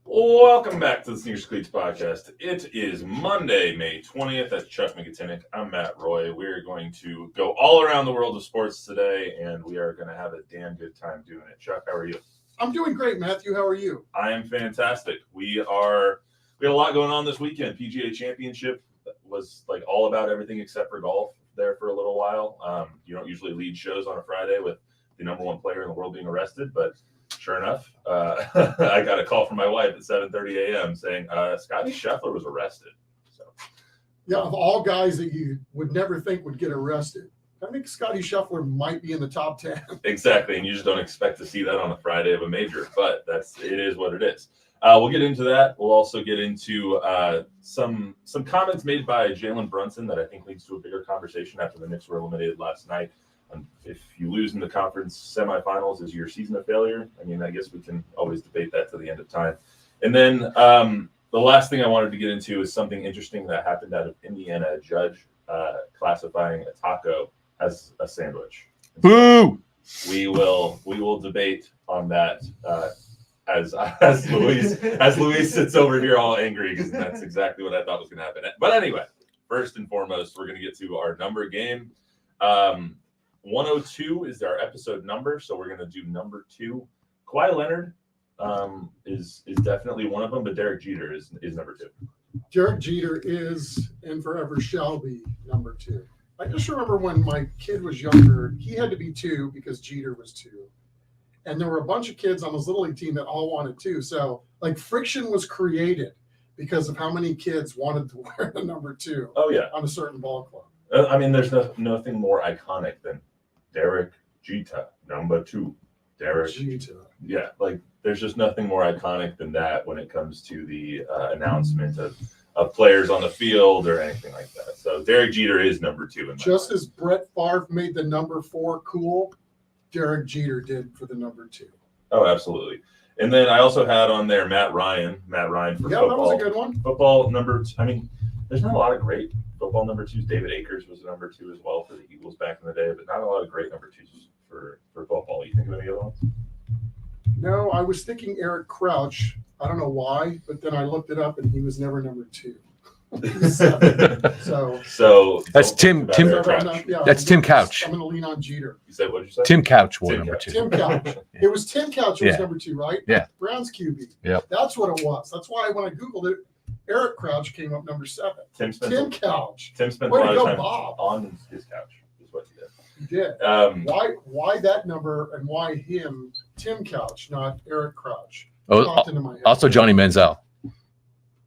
Welcome back to the Sneakers and Cleats podcast. It is Monday, May 20th. That's Chuck McGetinick. I'm Matt Roy. We're going to go all around the world of sports today, and we are going to have a damn good time doing it. Chuck, how are you? I'm doing great, Matthew. How are you? I am fantastic. We had a lot going on this weekend. PGA Championship was like all about everything except for golf there for a little while. You don't usually lead shows on a Friday with the number one player in the world being arrested, but sure enough, I got a call from my wife at 7:30 a.m. saying Scottie Scheffler was arrested. So, yeah, of all guys that you would never think would get arrested, I think Scottie Scheffler might be in the top 10. Exactly, and you just don't expect to see that on a Friday of a major, but it is what it is. We'll get into that. We'll also get into some comments made by Jalen Brunson that I think leads to a bigger conversation after the Knicks were eliminated last night. If you lose in the conference semifinals, is your season a failure? I mean, I guess we can always debate that to the end of time. And then the last thing I wanted to get into is something interesting that happened out of Indiana. A judge classifying a taco as a sandwich. Boo! We will debate on that as Luis sits over here all angry because that's exactly what I thought was going to happen. But anyway, first and foremost, we're going to get to our number game. 102 is our episode number, so we're going to do number 2. Kawhi Leonard is definitely one of them, but Derek Jeter is number 2. Derek Jeter is and forever shall be number 2. I just remember when my kid was younger, he had to be 2 because Jeter was 2. And there were a bunch of kids on his Little League team that all wanted 2. So, like, friction was created because of how many kids wanted to wear the number 2 on a certain ball club. I mean, there's nothing more iconic than Derek Jeter, number 2. Derek Jeter. Yeah, like there's just nothing more iconic than that when it comes to the announcement of players on the field or anything like that. So Derek Jeter is number 2 in my Just mind. as Brett Favre made the number 4 cool, Derek Jeter did for the number 2. Oh, absolutely. And then I also had on there Matt Ryan for football. Yeah, that was a good one. Football number, I mean, there's not a lot of great football number 2s. David Akers was number 2 as well for the Eagles back in the day, but not a lot of great number 2s for football. You think of any other ones? No, I was thinking Eric Crouch. I don't know why, but then I looked it up and he was never number 2. So that's Tim. Yeah, That's Tim Couch. I'm going to lean on Jeter. You said what did you say? Tim Couch wore number 2. Tim Couch. It was Tim Couch who was number 2, right? Yeah. Browns QB. Yep. That's what it was. That's why when I Googled it, Eric Crouch came up number 7. Tim Couch. Tim spent Way a lot to of go, time Bob. on his couch, is what he did. He did. Why that number and why him, Tim Couch, not Eric Crouch? Popped into my head. Also Johnny Manziel.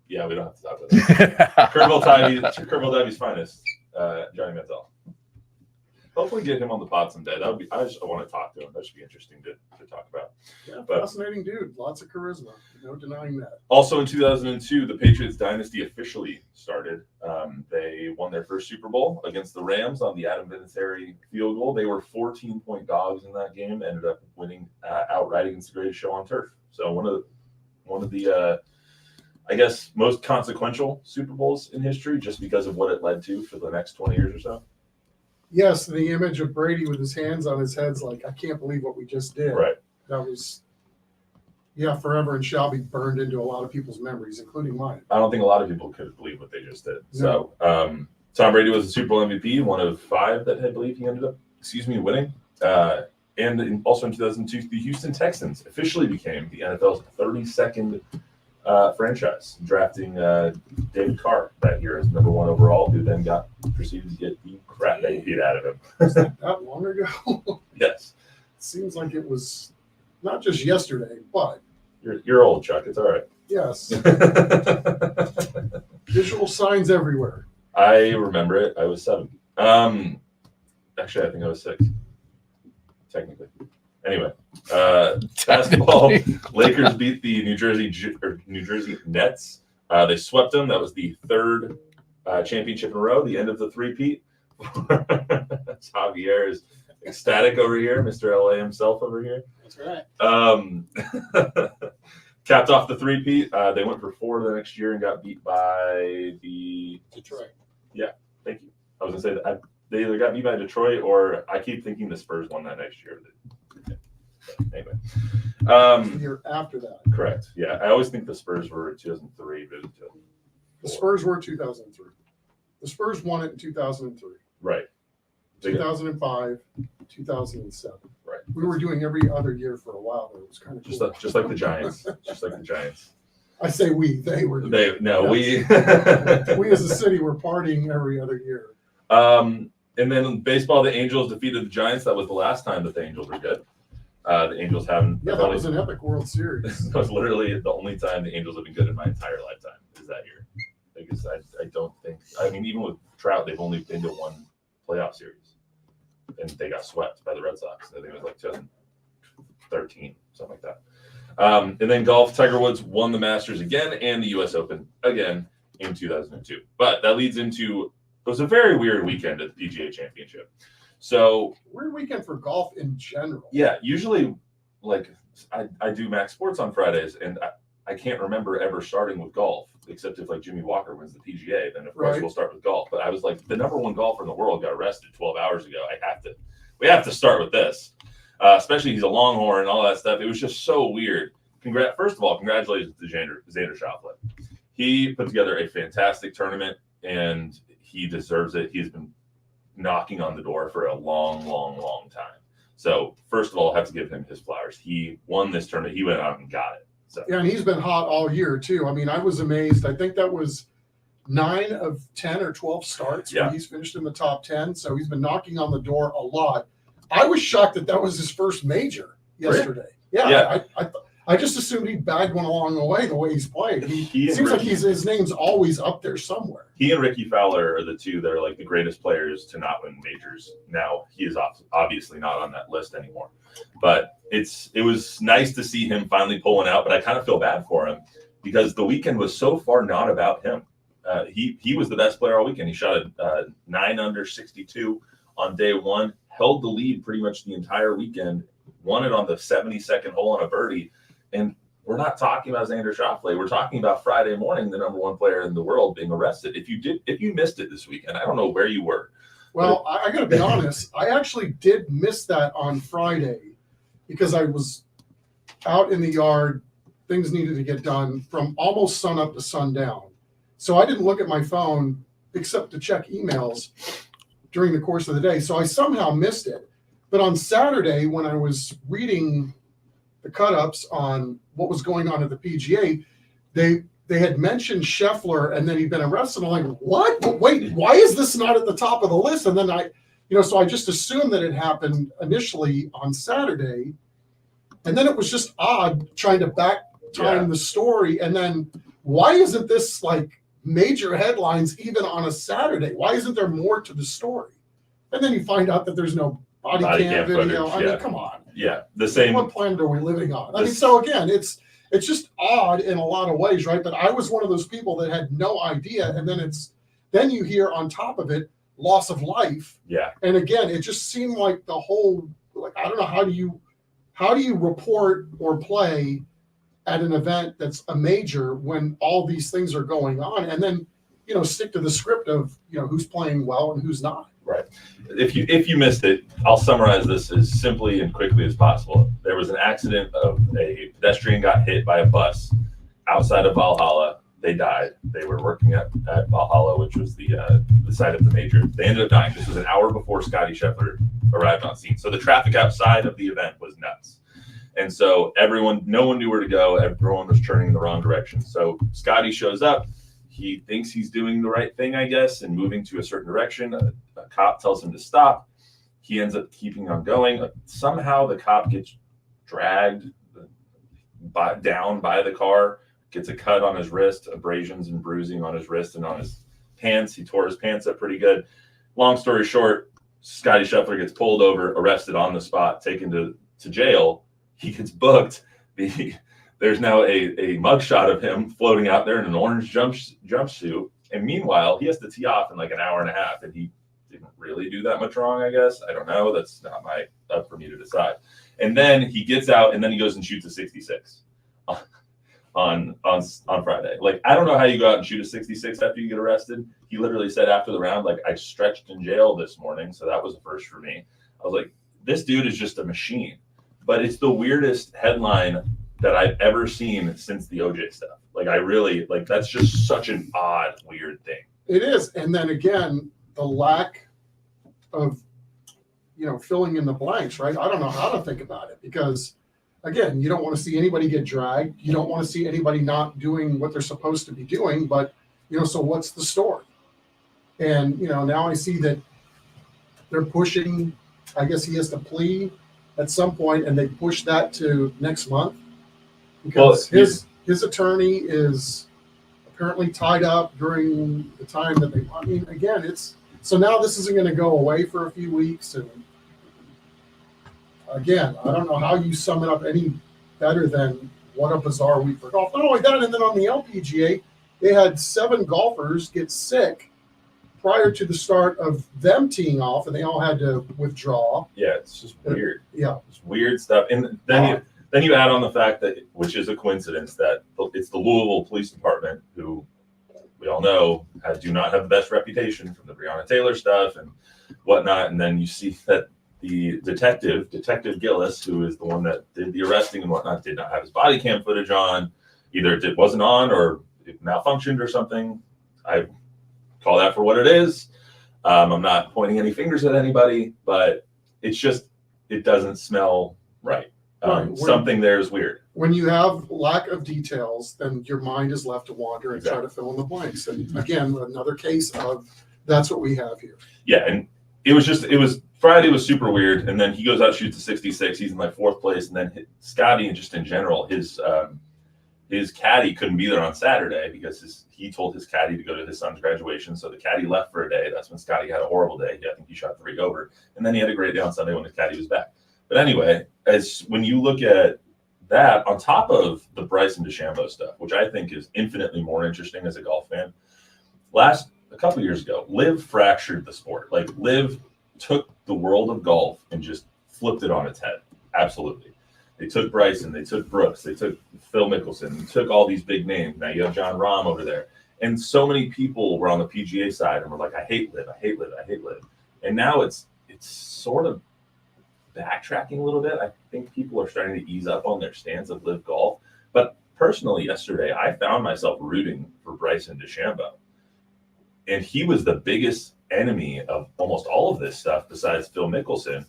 Yeah, we don't have to talk about that. Kerrville Ivey's finest, Johnny Manziel. Hopefully get him on the pod someday. I want to talk to him. That should be interesting to talk about. Yeah, fascinating dude. Lots of charisma. No denying that. Also in 2002, the Patriots dynasty officially started. They won their first Super Bowl against the Rams on the Adam Vinatieri field goal. They were 14-point dogs in that game. Ended up winning outright against the greatest show on turf. So one of the I guess most consequential Super Bowls in history, just because of what it led to for the next 20 years or so. Yes, the image of Brady with his hands on his head's like, I can't believe what we just did. Right. That was, forever and shall be burned into a lot of people's memories, including mine. I don't think a lot of people could believe what they just did. No. So Tom Brady was a Super Bowl MVP, one of 5 that I believe he ended up, winning. And also in 2002, the Houston Texans officially became the NFL's 32nd franchise, drafting David Carr that year as number 1 overall, who then proceeded to get the crap beat out of him. Was that long ago? Yes. It seems like it was not just yesterday, but you're old, Chuck. It's all right. Yes. Visual signs everywhere. I remember it. I was 7. Actually, I think I was 6. Technically. Anyway, basketball. Lakers beat the New Jersey Nets. They swept them. That was the 3rd championship in a row. The end of the three-peat. Javier is ecstatic over here. Mr. LA himself over here. That's right. Capped off the three-peat. They went for 4 the next year and got beat by the Detroit. Yeah, thank you. I was gonna say that they either got beat by Detroit or I keep thinking the Spurs won that next year. Anyway, The year after that. correct. Yeah, I always think the Spurs were 2003, but it was 2004. The Spurs were 2003. The Spurs won it in 2003. Right. 2005, 2007. Right. We were doing every other year for a while, but it was kind of cool. Just like the Giants. Just like the Giants. I say we, they were. We. We as a city were partying every other year. And then in baseball, the Angels defeated the Giants. That was the last time that the Angels were good. The Angels haven't. Yeah, that was an epic World Series. That was literally the only time the Angels have been good in my entire lifetime is that year. Because I don't think, I mean, even with Trout, they've only been to one playoff series. And they got swept by the Red Sox. I think it was like 2013, something like that. And then golf, Tiger Woods won the Masters again and the U.S. Open again in 2002. But that leads into, it was a very weird weekend at the PGA Championship. So weird weekend for golf in general. Yeah, usually, like, I do Max Sports on Fridays, and I can't remember ever starting with golf, except if, like, Jimmy Walker wins the PGA, then, of course, we'll start with golf. But I was like, the number one golfer in the world got arrested 12 hours ago. We have to start with this. Especially he's a Longhorn and all that stuff. It was just so weird. First of all, congratulations to Xander Schauffele. He put together a fantastic tournament, and he deserves it. He's been knocking on the door for a long, long, long time. So, first of all, I have to give him his flowers. He won this tournament. He went out and got it. So. Yeah, and he's been hot all year, too. I mean, I was amazed. I think that was 9 of 10 or 12 starts when he's finished in the top 10. So he's been knocking on the door a lot. I was shocked that was his first major yesterday. Really? Yeah. I just assumed he bagged one along the way he's played. He seems like his name's always up there somewhere. He and Ricky Fowler are the two that are like the greatest players to not win majors. Now, he is obviously not on that list anymore. But it was nice to see him finally pulling out, but I kind of feel bad for him because the weekend was so far not about him. He was the best player all weekend. He shot a 9 under 62 on day one, held the lead pretty much the entire weekend, won it on the 72nd hole on a birdie. And we're not talking about Xander Schauffele. We're talking about Friday morning, the number one player in the world being arrested. If you missed it this weekend, I don't know where you were. Well, I got to be honest. I actually did miss that on Friday because I was out in the yard. Things needed to get done from almost sun up to sundown. So I didn't look at my phone except to check emails during the course of the day. So I somehow missed it. But on Saturday, when I was reading the cut-ups on what was going on at the PGA, they had mentioned Scheffler and then he'd been arrested. I'm like, what? But wait, why is this not at the top of the list? And then so I just assumed that it happened initially on Saturday. And then it was just odd trying to back time the story. And then why isn't this like major headlines even on a Saturday? Why isn't there more to the story? And then you find out that there's no body cam video. Footage, I mean, come on. Yeah, the same. What planet are we living on? I mean, so again, it's just odd in a lot of ways, right? But I was one of those people that had no idea, and then you hear on top of it loss of life. Yeah. And again, it just seemed like the whole I don't know how do you report or play at an event that's a major when all these things are going on, and then stick to the script of who's playing well and who's not. Right. If you missed it, I'll summarize this as simply and quickly as possible. There was an accident of a pedestrian got hit by a bus outside of Valhalla. They died. They were working at Valhalla, which was the site of the major. They ended up dying. This was an hour before Scottie Scheffler arrived on scene. So the traffic outside of the event was nuts. And so no one knew where to go. Everyone was turning in the wrong direction. So Scottie shows up. He thinks he's doing the right thing, I guess, and moving to a certain direction. A cop tells him to stop. He ends up keeping on going. Somehow the cop gets dragged down by the car, gets a cut on his wrist, abrasions and bruising on his wrist and on his pants. He tore his pants up pretty good. Long story short, Scottie Scheffler gets pulled over, arrested on the spot, taken to jail. He gets booked. There's now a mugshot of him floating out there in an orange jumpsuit. And meanwhile, he has to tee off in like an hour and a half. And he didn't really do that much wrong, I guess. I don't know. That's not up for me to decide. And then he gets out and then he goes and shoots a 66 on Friday. Like, I don't know how you go out and shoot a 66 after you get arrested. He literally said after the round, like, I stretched in jail this morning. So that was a first for me. I was like, this dude is just a machine. but it's the weirdest headline that I've ever seen since the OJ stuff. Like, I really, like, that's just such an odd, weird thing. It is. And then again, the lack of, filling in the blanks, right? I don't know how to think about it because, again, you don't want to see anybody get dragged. You don't want to see anybody not doing what they're supposed to be doing. But, so what's the story? And, now I see that they're pushing, I guess he has to plea at some point, and they push that to next month because his attorney is apparently tied up during the time that again, so now this isn't going to go away for a few weeks. And again, I don't know how you sum it up any better than what a bizarre week for golf. Not only that, and then on the LPGA, they had 7 golfers get sick prior to the start of them teeing off, and they all had to withdraw. Yeah, it's just weird. Yeah, it's weird stuff. And then you add on the fact that, which is a coincidence, that it's the Louisville Police Department, who we all know do not have the best reputation from the Breonna Taylor stuff and whatnot. And then you see that the Detective Gillis, who is the one that did the arresting and whatnot, did not have his body cam footage on. Either it wasn't on or it malfunctioned or something. I call that for what it is. I'm not pointing any fingers at anybody, but it's just, it doesn't smell right. Something there is weird. When you have lack of details, then your mind is left to wander and try to fill in the blanks. And again, another case of that's what we have here. Yeah, and it was Friday was super weird, and then he goes out, shoots a 66. He's in like 4th place, and then Scottie, and just in general, his caddy couldn't be there on Saturday because he told his caddy to go to his son's graduation. So the caddy left for a day. That's when Scottie had a horrible day. I think he shot 3 over, and then he had a great day on Sunday when his caddy was back. But anyway, when you look at that on top of the Bryson DeChambeau stuff, which I think is infinitely more interesting as a golf fan, a couple years ago, Liv fractured the sport. Like, Liv took the world of golf and just flipped it on its head. Absolutely. They took Bryson, they took Brooks, they took Phil Mickelson, they took all these big names. Now you have John Rahm over there. And so many people were on the PGA side and were like, I hate Liv, I hate Liv, I hate Liv. And now it's sort of backtracking a little bit. I think people are starting to ease up on their stance of Liv golf. But personally, yesterday, I found myself rooting for Bryson DeChambeau. And he was the biggest enemy of almost all of this stuff besides Phil Mickelson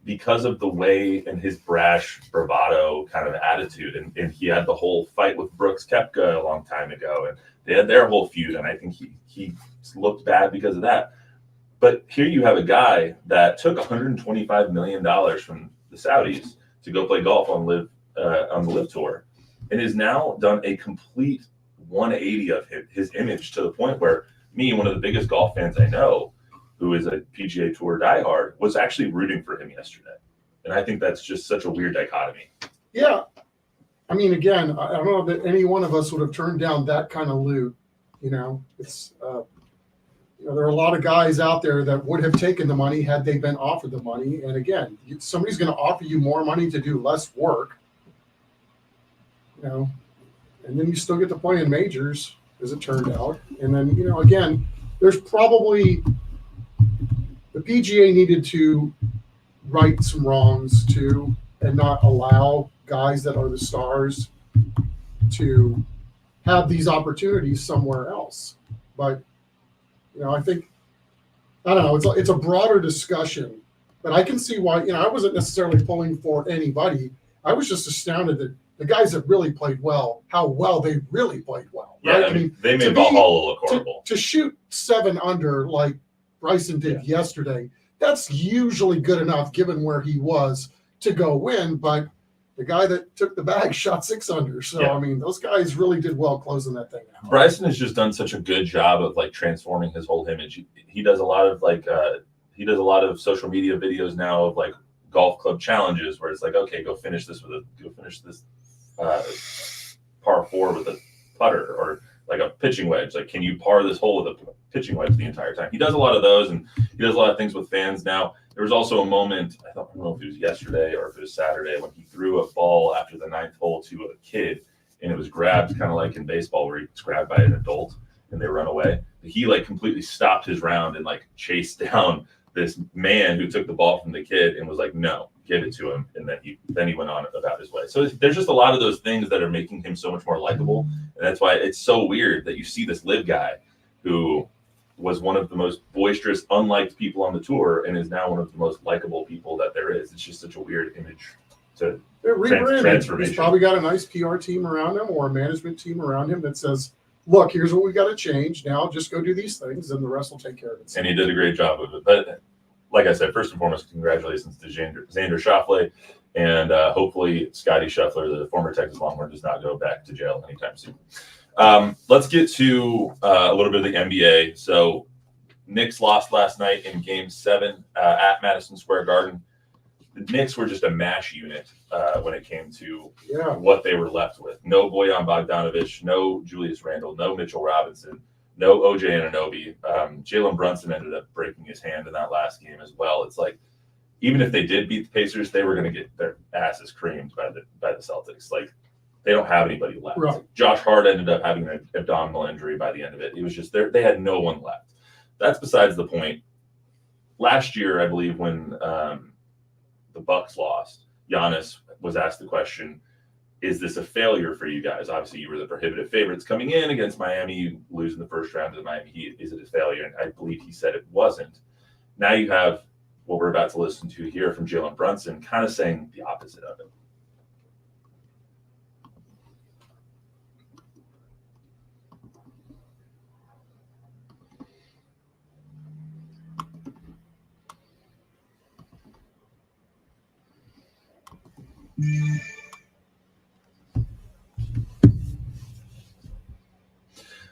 because of the way and his brash bravado kind of attitude. And he had the whole fight with Brooks Koepka a long time ago. And they had their whole feud. And I think he looked bad because of that. But here you have a guy that took $125 million from the Saudis to go play golf on the Liv Tour, and has now done a complete 180 of his image to the point where me, one of the biggest golf fans I know, who is a PGA Tour diehard, was actually rooting for him yesterday. And I think that's just such a weird dichotomy. Yeah. I mean, again, I don't know that any one of us would have turned down that kind of loot. It's there are a lot of guys out there that would have taken the money had they been offered the money. And again, somebody's going to offer you more money to do less work, and then you still get to play in majors, as it turned out. And then, again, there's probably the PGA needed to right some wrongs too, and not allow guys that are the stars to have these opportunities somewhere else. But I think, I don't know, it's a broader discussion, but I can see why, I wasn't necessarily pulling for anybody. I was just astounded that the guys that really played well, how well they really played well. Yeah, right? I mean, they made Valhalla look horrible. To shoot 7 under like Bryson did yesterday, that's usually good enough given where he was to go win, but the guy that took the bag shot 6 under. So, I mean, those guys really did well closing that thing out. Bryson has just done such a good job of like transforming his whole image. He does a lot of social media videos now of like golf club challenges where it's like, okay, go finish this par 4 with a putter, or like a pitching wedge. Like, can you par this hole with a pitching wedge the entire time? He does a lot of those, and he does a lot of things with fans now. There was also a moment, I don't know if it was yesterday or if it was Saturday, when he threw a ball after the 9th hole to a kid, and it was grabbed kind of like in baseball where it's grabbed by an adult and they run away. He like completely stopped his round and like chased down this man who took the ball from the kid and was like, no, give it to him, and then he went on about his way. So there's just a lot of those things that are making him so much more likable, and that's why it's so weird that you see this Liv guy who was one of the most boisterous, unliked people on the tour, and is now one of the most likable people that there is. It's just such a weird image to transformation. He's probably got a nice PR team around him or a management team around him that says, look, here's what we got to change. Now just go do these things, and the rest will take care of it. And he did a great job of it. But like I said, first and foremost, congratulations to Xander Scheffler, and hopefully Scottie Scheffler, the former Texas Longhorn, does not go back to jail anytime soon. Let's get to a little bit of the NBA. So Knicks lost last night in Game 7 at Madison Square Garden. The Knicks were just a mash unit when it came to what they were left with. No Bojan Bogdanovic, no Julius Randle, no Mitchell Robinson, no OJ Anunoby. Jalen Brunson ended up breaking his hand in that last game as well. It's like, even if they did beat the Pacers, they were going to get their asses creamed by the Celtics. Like, they don't have anybody left. Right. Josh Hart ended up having an abdominal injury by the end of it. It was just they had no one left. That's besides the point. Last year, I believe, when the Bucks lost, Giannis was asked the question, is this a failure for you guys? Obviously, you were the prohibitive favorites coming in against Miami. You lose in the first round to the Miami Heat. Is it a failure? And I believe he said it wasn't. Now you have what we're about to listen to here from Jalen Brunson kind of saying the opposite of it.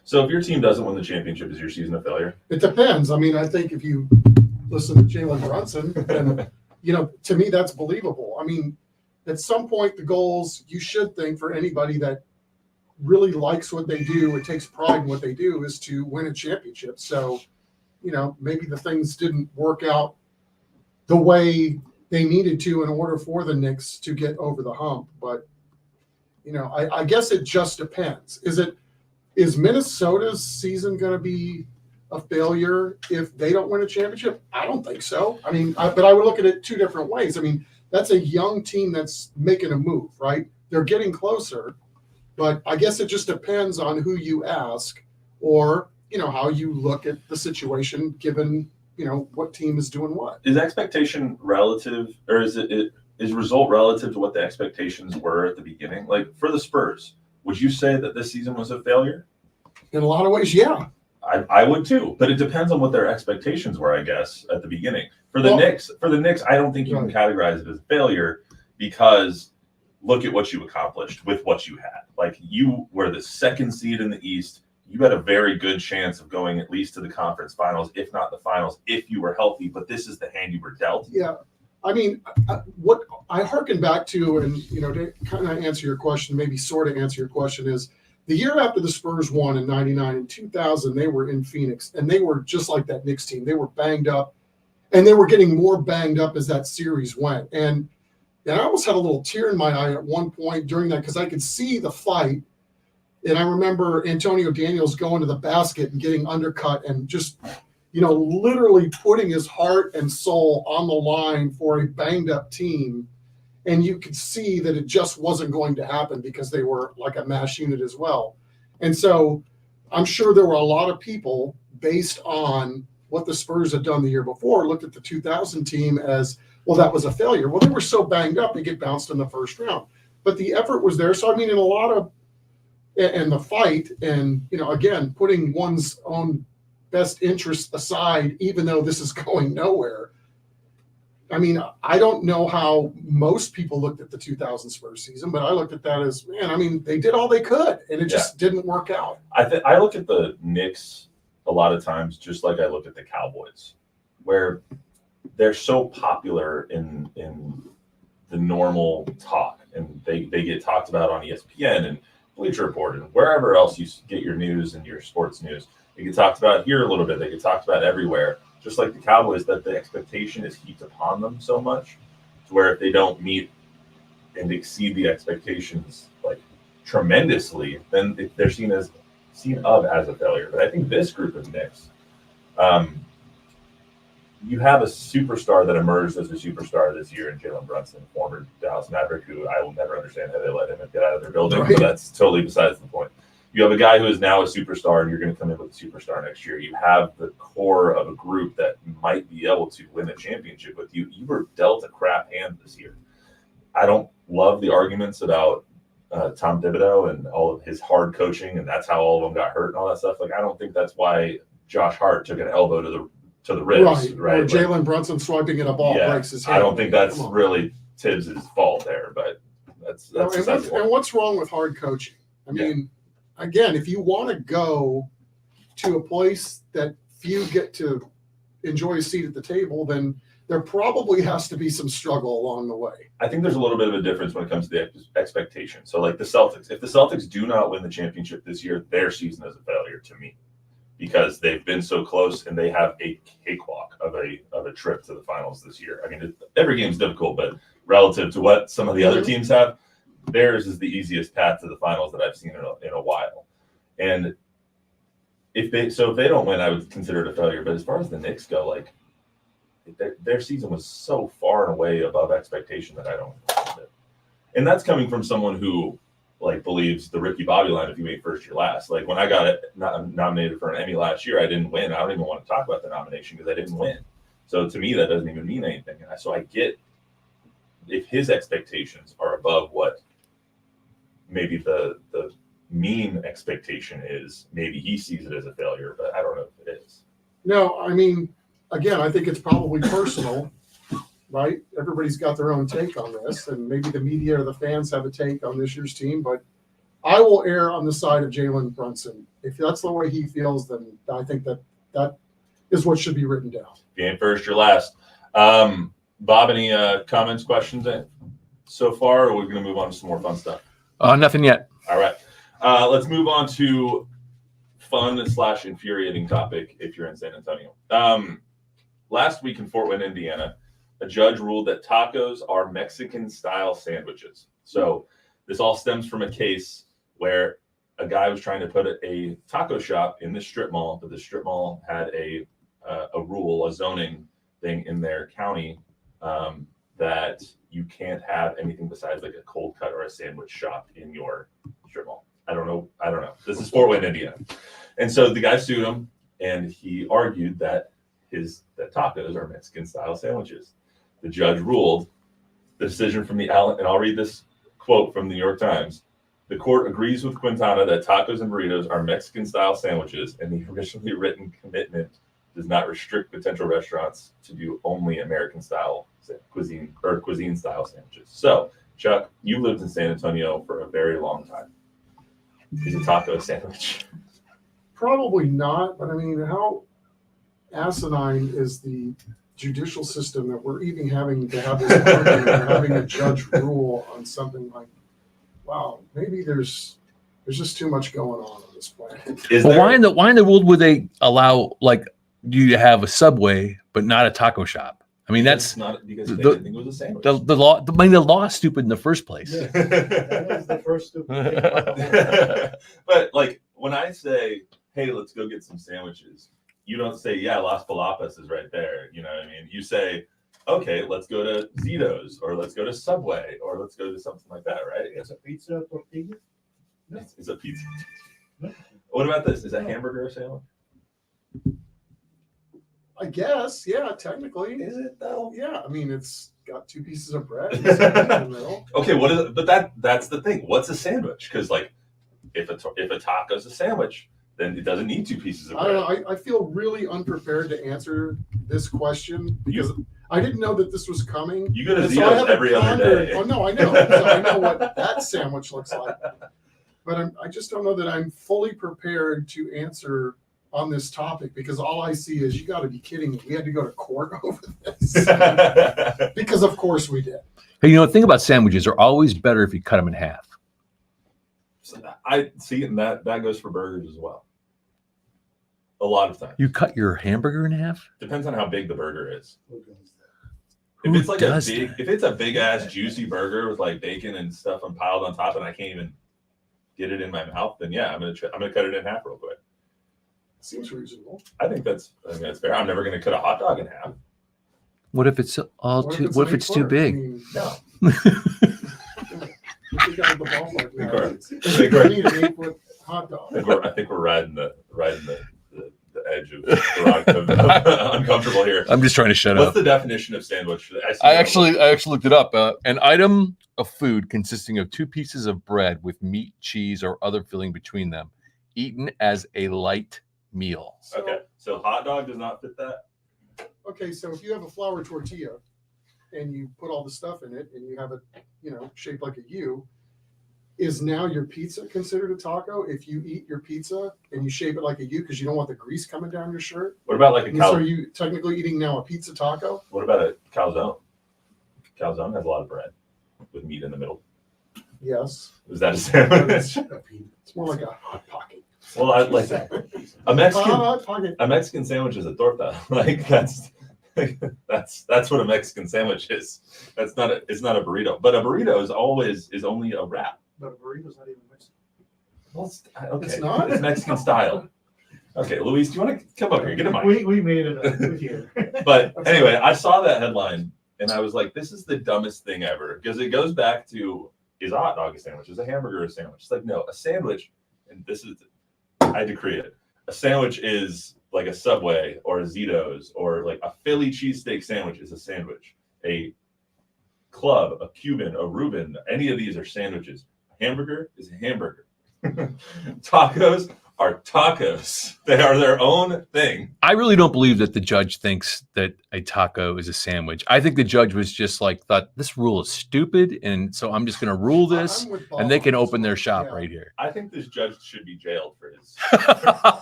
So if your team doesn't win the championship, is your season a failure? It depends. I mean, I think if you listen to Jalen Brunson, then, to me, that's believable. I mean, at some point, the goals, you should think, for anybody that really likes what they do, it takes pride in what they do, is to win a championship. So, maybe the things didn't work out the way they needed to in order for the Knicks to get over the hump. But, I guess it just depends. Is Minnesota's season going to be a failure if they don't win a championship? I don't think so. I mean, but I would look at it two different ways. I mean, that's a young team that's making a move, right? They're getting closer, but I guess it just depends on who you ask, or, how you look at the situation given, what team is doing what. Is expectation relative, or is result relative to what the expectations were at the beginning? Like, for the Spurs, would you say that this season was a failure? In a lot of ways, yeah. I would too, but it depends on what their expectations were, I guess, at the beginning. For the Knicks, I don't think you can categorize it as a failure, because look at what you accomplished with what you had. Like, you were the second seed in the East. You had a very good chance of going at least to the conference finals, if not the finals, if you were healthy. But this is the hand you were dealt. Yeah. I mean, what I hearken back to, and, to kind of answer your question, maybe sort of answer your question, is the year after the Spurs won in 99 and 2000, they were in Phoenix, and they were just like that Knicks team. They were banged up, and they were getting more banged up as that series went. And I almost had a little tear in my eye at one point during that, because I could see the fight. And I remember Antonio Daniels going to the basket and getting undercut and just, literally putting his heart and soul on the line for a banged up team. And you could see that it just wasn't going to happen, because they were like a mash unit as well. And so I'm sure there were a lot of people, based on what the Spurs had done the year before, looked at the 2000 team as, well, that was a failure. Well, they were so banged up, they get bounced in the first round. But the effort was there. So, I mean, in a lot of, and the fight, and, again, putting one's own best interest aside, even though this is going nowhere. I mean, I don't know how most people looked at the 2000 Spurs season, but I looked at that as, man, I mean, they did all they could, and it just didn't work out. I look at the Knicks a lot of times just like I look at the Cowboys, where they're so popular in the normal talk, and they get talked about on ESPN and Bleacher Report and wherever else you get your news and your sports news. They get talked about here a little bit. They get talked about everywhere. Just like the Cowboys, that the expectation is heaped upon them so much, to where if they don't meet and exceed the expectations like tremendously, then they're seen of as a failure. But I think this group of Knicks, you have a superstar that emerged as a superstar this year in Jalen Brunson, former Dallas Maverick, who I will never understand how they let him get out of their building, but that's totally besides the point. You have a guy who is now a superstar, and you're going to come in with a superstar next year. You have the core of a group that might be able to win a championship with you. You were dealt a crap hand this year. I don't love the arguments about Tom Thibodeau and all of his hard coaching, and that's how all of them got hurt and all that stuff. Like, I don't think that's why Josh Hart took an elbow to the ribs, right? Or Jalen Brunson swiping at a ball breaks his hand. I don't think that's really Tibbs' fault there, but that's and what's wrong with hard coaching? I mean, again, if you want to go to a place that few get to enjoy a seat at the table, then there probably has to be some struggle along the way. I think there's a little bit of a difference when it comes to the expectation. So, like the Celtics, if the Celtics do not win the championship this year, their season is a failure to me, because they've been so close and they have a cakewalk of a trip to the finals this year. I mean, every game's difficult, but relative to what some of the other teams have, theirs is the easiest path to the finals that I've seen in a while. And if they don't win, I would consider it a failure. But as far as the Knicks go, like their season was so far and away above expectation that I don't understand it. And that's coming from someone who like believes the Ricky Bobby line, if you made first, you're last. Like when I got nominated for an Emmy last year, I didn't win. I don't even want to talk about the nomination because I didn't win. So to me, that doesn't even mean anything. And so I get if his expectations are above what maybe the mean expectation is, maybe he sees it as a failure, but I don't know if it is. No, I mean, again, I think it's probably personal, right? Everybody's got their own take on this, and maybe the media or the fans have a take on this year's team, but I will err on the side of Jalen Brunson. If that's the way he feels, then I think that is what should be written down. If you ain't first, you're last. Bob, any comments, questions so far, or we're going to move on to some more fun stuff? Nothing yet. All right. Let's move on to fun/infuriating topic if you're in San Antonio. Last week in Fort Wayne, Indiana, a judge ruled that tacos are Mexican-style sandwiches. So this all stems from a case where a guy was trying to put a taco shop in the strip mall, but the strip mall had a rule, a zoning thing in their county that you can't have anything besides like a cold cut or a sandwich shop in your strip mall. I don't know. This is Fort Wayne, Indiana. And so the guy sued him, and he argued that tacos are Mexican-style sandwiches. The judge ruled the decision from and I'll read this quote from the New York Times. The court agrees with Quintana that tacos and burritos are Mexican-style sandwiches, and the originally written commitment does not restrict potential restaurants to do only American-style cuisine or cuisine-style sandwiches. So, Chuck, you lived in San Antonio for a very long time. Is a taco a sandwich? Probably not, but I mean, how asinine is the judicial system that we're even having to have this argument or having a judge rule on something like, wow, maybe there's just too much going on this planet. Why in the world would they allow, like, you have a Subway but not a taco shop? I mean, that's not because they didn't think it was a sandwich. The law. I mean, the law is stupid in the first place. Yeah, that was the first stupid thing about the whole But like when I say, "Hey, let's go get some sandwiches," you don't say, "Yeah, Las Palapas is right there." You know what I mean? You say, "Okay, let's go to Zito's, or let's go to Subway, or let's go to something like that," right? It's a pizza tortilla. No. It's a pizza. No. What about this? Is a hamburger a sandwich? I guess, yeah, technically. Is it though? Yeah, I mean, it's got two pieces of bread in the middle. Okay, what is it? But that's the thing. What's a sandwich? Because like, if a taco's a sandwich, then it doesn't need two pieces of bread. I don't know. I feel really unprepared to answer this question because I didn't know that this was coming. You go to And Zito's every other day. Oh no, I know. So I know what that sandwich looks like, but I just don't know that I'm fully prepared to answer on this topic because all I see is you got to be kidding me. We had to go to court over this because of course we did. Hey, the thing about sandwiches are always better if you cut them in half. So I see, and that goes for burgers as well. A lot of times. You cut your hamburger in half? Depends on how big the burger is. Who does If it's like does if it's a big ass juicy burger with like bacon and stuff piled on top, and I can't even get it in my mouth, then yeah, I'm gonna cut it in half real quick. Seems reasonable. I think that's fair. I'm never gonna cut a hot dog in half. What if it's all What if too? it's What if an it's too 8-footer? I big? mean, No. I think out of the ballpark now. Sure. It's- You need an 8-foot hot dog. I think we're riding the edge of uncomfortable here. I'm just trying to shut What's up. the definition of sandwich? I actually looked it up. An item of food consisting of 2 pieces of bread with meat, cheese, or other filling between them, eaten as a light meal. Okay, so hot dog does not fit that. Okay, so if you have a flour tortilla and you put all the stuff in it and you have it, shaped like a U, is now your pizza considered a taco if you eat your pizza and you shape it like a U because you don't want the grease coming down your shirt? What about like a So are you technically eating now a pizza taco? What about a calzone? Calzone has a lot of bread with meat in the middle. Yes. Is that a sandwich? It's more like a hot pocket. Well, I like a Mexican. Hot pocket. A Mexican sandwich is a torta. Like that's what a Mexican sandwich is. It's not a burrito. But a burrito is only a wrap. But a burrito's not even Mexican. Well, okay. It's not? It's Mexican style. Okay, Luis, do you want to come up here? Get a mic. We made it up here. But anyway, I saw that headline and I was like, this is the dumbest thing ever. Because it goes back to, is a hot dog a sandwich? Is a hamburger a sandwich? It's like, no, a sandwich, and I decree it. A sandwich is like a Subway or a Zito's or like a Philly cheesesteak sandwich is a sandwich. A club, a Cuban, a Reuben, any of these are sandwiches. A hamburger is a hamburger. Tacos are tacos. They are their own thing. I really don't believe that the judge thinks that a taco is a sandwich. I think the judge was just like, thought this rule is stupid, and so I'm just going to rule this, I'm with Bob and they can on this open their one. shop Yeah. right here. I think this judge should be jailed for his.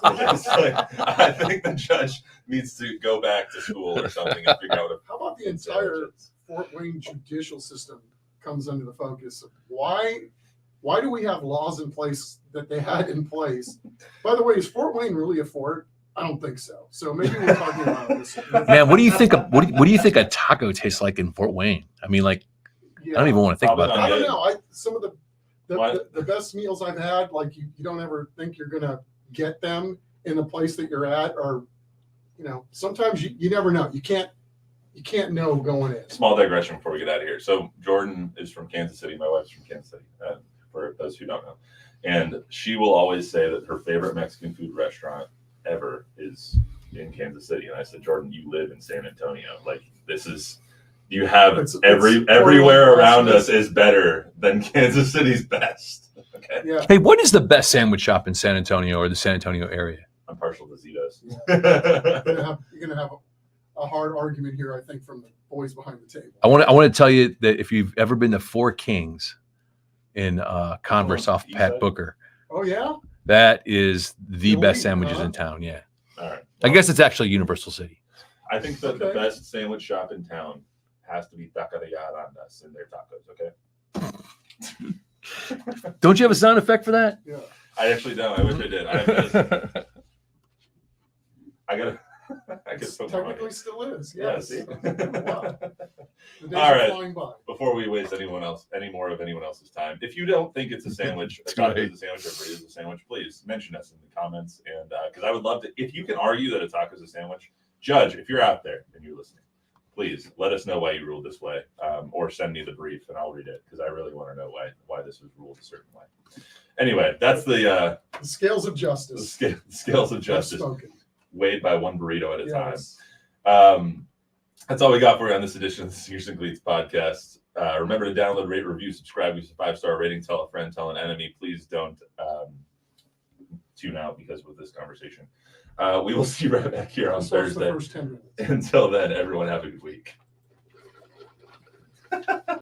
I think the judge needs to go back to school or something and figure out. How about the entire Fort Wayne judicial system comes under the focus of why do we have laws in place that they had in place? By the way, is Fort Wayne really a fort? I don't think so. So maybe we're talking about this. Man, what do you think? What do you think a taco tastes like in Fort Wayne? I mean, like, I don't even want to think Probably about not. I that. don't know. Some of What? the best meals I've had, like you don't ever think you're gonna get them in the place that you're at, or sometimes you never know. You can't know going in. Small digression before we get out of here. So Jordan is from Kansas City. My wife's from Kansas City. For those who don't know, and she will always say that her favorite Mexican food restaurant ever is in Kansas City. And I said, Jordan, you live in San Antonio. Like you have It's everywhere around us is better than Kansas City's best. Okay, Yeah. Hey, what is the best sandwich shop in San Antonio or the San Antonio area? I'm partial to Zito's. You're gonna have a hard argument here, I think, from the boys behind the table. I want to tell you that if you've ever been to Four Kings in Converse off East Pat side? Booker, Oh yeah. that is the Elite, best sandwiches huh? in town. Yeah, All right. I guess it's actually Universal City. I think that the Okay. best sandwich shop in town has to be Taqueria Arandas and their tacos. Okay. Don't you have a sound effect for that? Yeah. I actually don't. I wish I did. I gotta. I could put more on Technically it. still is. Yeah, Yes. see? Wow. The days All are right. flying by. Before we waste any more of anyone else's time, if you don't think it's a sandwich, a taco is a sandwich, or a burrito is a sandwich, please mention us in the comments. And because I would love to, if you can argue that a taco is a sandwich, Judge, if you're out there and you're listening, please let us know why you ruled this way, or send me the brief and I'll read it because I really want to know why this was ruled a certain way. Anyway, that's the The scales of justice. scales of have justice spoken. weighed by one burrito at a Yes. time. That's all we got for you on this edition of the Sneakers and Cleats podcast. Remember to download, rate, review, subscribe, use a 5-star rating, tell a friend, tell an enemy. Please don't tune out because of this conversation. We will see you right back here on Just watch the Thursday. first 10 minutes. Until then, everyone have a good week.